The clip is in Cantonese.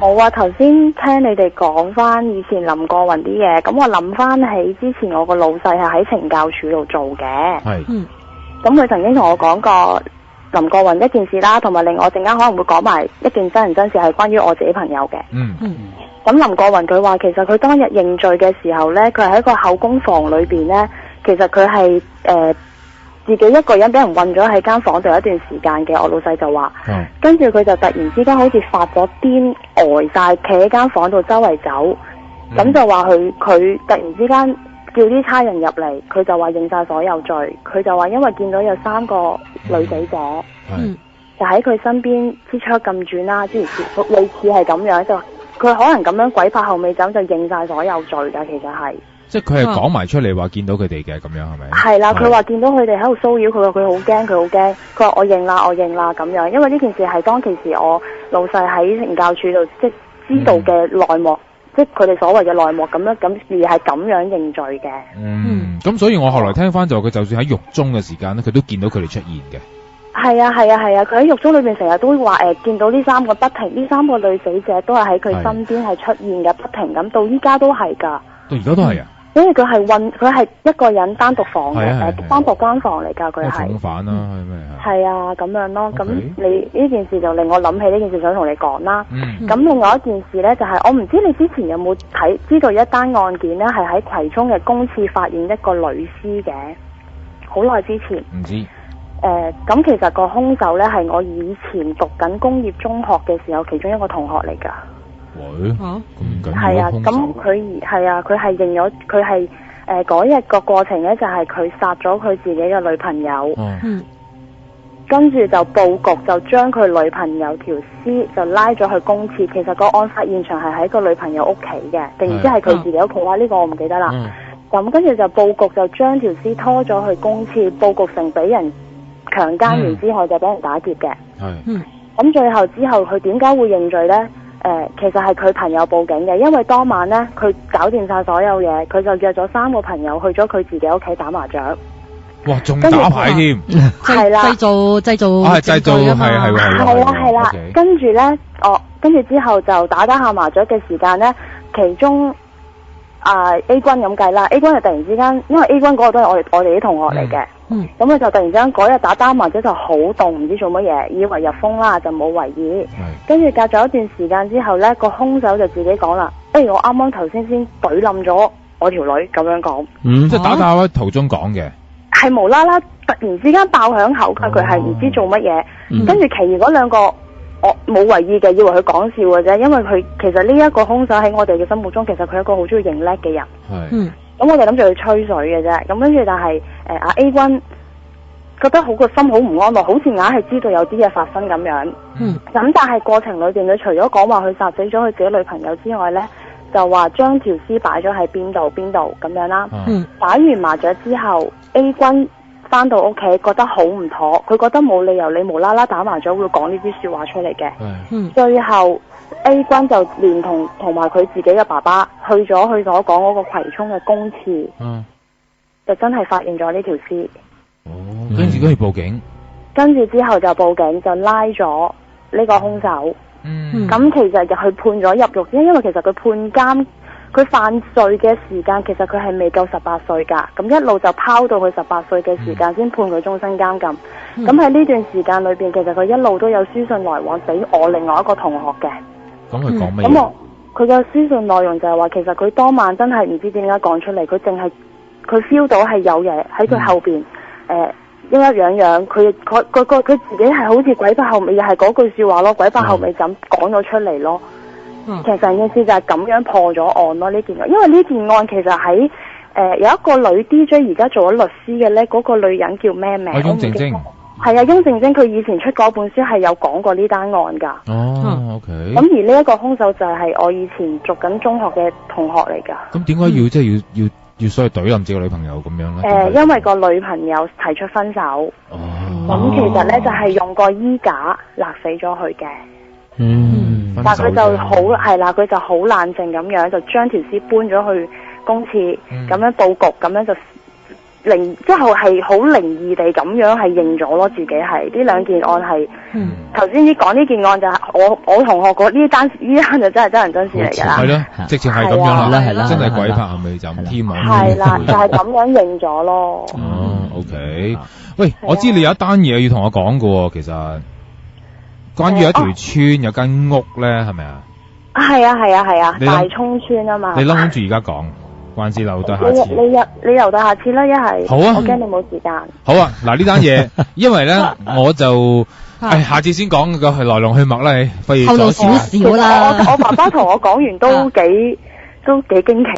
冇啊，頭先聽你哋講翻以前林過雲啲嘢，咁我諗翻起之前我個老細係喺懲教署度做嘅。係。咁佢曾經同我講過林過雲一件事啦，同埋另外我陣間可能會講埋一件真人真事係關於我自己朋友嘅。咁林過雲佢話其實佢當日認罪嘅時候呢，佢係喺個口供房裏邊呢，其實佢係自己一個人俾人困咗喺間房度一段時間嘅。我老細就話，跟住佢就突然之間好似發咗癲，呆晒，企喺間房度周圍走，咁就話佢突然之間叫啲差人入嚟，佢就話認晒所有罪。佢就話因為見到有3個女死者，就喺佢身邊支槍咁轉啦，諸如類似係咁樣，就佢可能咁樣鬼拍後尾枕就認晒所有罪㗎，其實係。即係佢係講埋出嚟話見到佢哋嘅咁樣係咪？係啦，佢話見到佢哋喺度騷擾佢，佢好驚，佢好驚。佢話我認啦咁樣，因為呢件事係當其時我老細喺懲教處度即係知道嘅內幕，即係佢哋所謂嘅內幕咁樣，咁而係咁樣認罪嘅。咁所以我後來聽翻就佢就算喺獄中嘅時間咧，佢都見到佢哋出現嘅。係啊，佢喺獄中裏邊成日都會話見到呢3個不停，呢3個女死者都係喺佢身邊係出現嘅，不停咁到依家都係㗎。到而家都係啊？因為佢係一個人單獨房嘅，單獨間房嚟㗎，佢係。重犯啦，係咩？係啊，咁樣咯。咁你呢件事就令我諗起呢件事，想同你講啦。咁另外一件事呢，就係我唔知你之前有冇知道一單案件呢，係喺葵涌嘅公廁發現一個女屍嘅，好耐之前。唔知。咁其實個兇手呢，係我以前讀緊工業中學嘅時候其中一個同學嚟㗎。喂，咁緊要？係啊，咁佢係認咗，佢係嗰日個過程咧，就係佢殺咗佢自己嘅女朋友，跟住就佈局，就將佢女朋友條屍就拉咗去公廁。其實個案發現場係喺個女朋友屋企嘅，定唔知係佢自己屋企啦？呢個我唔記得啦。咁跟住就佈局，就將條屍拖咗去公廁，佈局成俾人強姦完之後就俾人打劫嘅。咁最後之後佢點解會認罪呢？其實係佢朋友報警嘅，因為當晚呢，佢搞掂晒所有嘢，佢就約咗3個朋友去咗佢自己屋企打麻雀。哇，仲打牌添？係啦，製造係啦。跟住呢，跟住之後就打下麻雀嘅時間呢，其中A 君咁計啦 ，A 君就突然之間，因為 A 君嗰個都係我哋啲同學嚟嘅。咁佢就突然之間嗰日打麻雀就好凍，唔知做乜嘢，以為入風啦，就冇為意。跟住隔咗一段時間之後呢，個兇手就自己講啦，我啱啱頭先懟冧咗我條女，咁樣講。即係打喺途中講嘅。係無啦啦，突然之間爆響口，佢係唔知做乜嘢。跟住其餘嗰2個，我冇為意嘅，以為佢講笑嘅啫，因為佢其實呢一個兇手喺我哋嘅心目中，其實佢係一個好中意認叻嘅人。咁我哋諗住去吹水嘅啫，咁跟住但係阿 A 君覺得個心好唔安樂，好似硬係知道有啲嘢發生咁樣。咁但係過程裏邊，佢除咗講話佢殺死咗佢自己女朋友之外呢，就話將條屍擺咗喺邊度咁樣啦。打完麻雀之後 ，A 君翻到屋企覺得好唔妥，佢覺得冇理由你無啦啦打麻雀會講呢啲說話出嚟嘅。最後 A 君就連同埋佢自己嘅爸爸去咗佢所講嗰個葵涌嘅公廁，就真係發現咗呢條屍。跟住報警，跟住之後就報警，就拉咗呢個兇手。咁其實就佢判咗入獄，因為其實佢判監，佢犯罪嘅時間其實佢係未夠18歲㗎，咁一路就拋到佢18歲嘅時間先判佢終身監禁。咁喺呢段時間裏邊，其實佢一路都有書信來往俾我另外一個同學嘅。咁佢講咩？咁佢嘅書信內容就係話，其實佢當晚真係唔知點解講出嚟，佢淨係佢 feel 到係有嘢喺佢後邊，一樣，佢自己係好似鬼拍後尾，又係嗰句說話咯，鬼拍後尾咁講咗出嚟咯。其實成件事就係咁樣破咗案咯，呢件案，因為呢件案其實喺有一個女 DJ 而家做咗律師嘅呢，嗰個女人叫咩名？翁靜晶。係啊，翁靜晶佢以前出嗰本書係有講過呢單案噶。OK。咁而呢一個兇手就係我以前讀緊中學嘅同學嚟噶。咁點解要要所謂懟冧自己女朋友咁樣咧？因為個女朋友提出分手。咁其實咧就係用個衣架勒死咗佢嘅。但佢就好係啦，佢就好冷靜咁樣，就將條屍搬咗去公廁，咁樣佈局，咁樣就之後係好靈異地咁樣係認咗咯，自己係呢兩件案係。頭先講呢件案就係我同學呢單就真係真人真事嚟㗎啦。係咯，直情係咁樣啦，係啦，真係鬼拍後尾枕添啊。係啦，就係咁樣認咗咯。OK。喂，我知你有一單嘢要同我講㗎喎，其實關於一條村有間屋咧，係咪啊？係啊，大涌村啊嘛。你諗住而家講？還是留待下次。你留待下次啦，一係。好啊。我驚你冇時間。好啊，嗱呢單嘢，因為咧我就下次先講個係來龍去脈啦，不如透露少少啦。我爸爸同我講完都幾驚奇。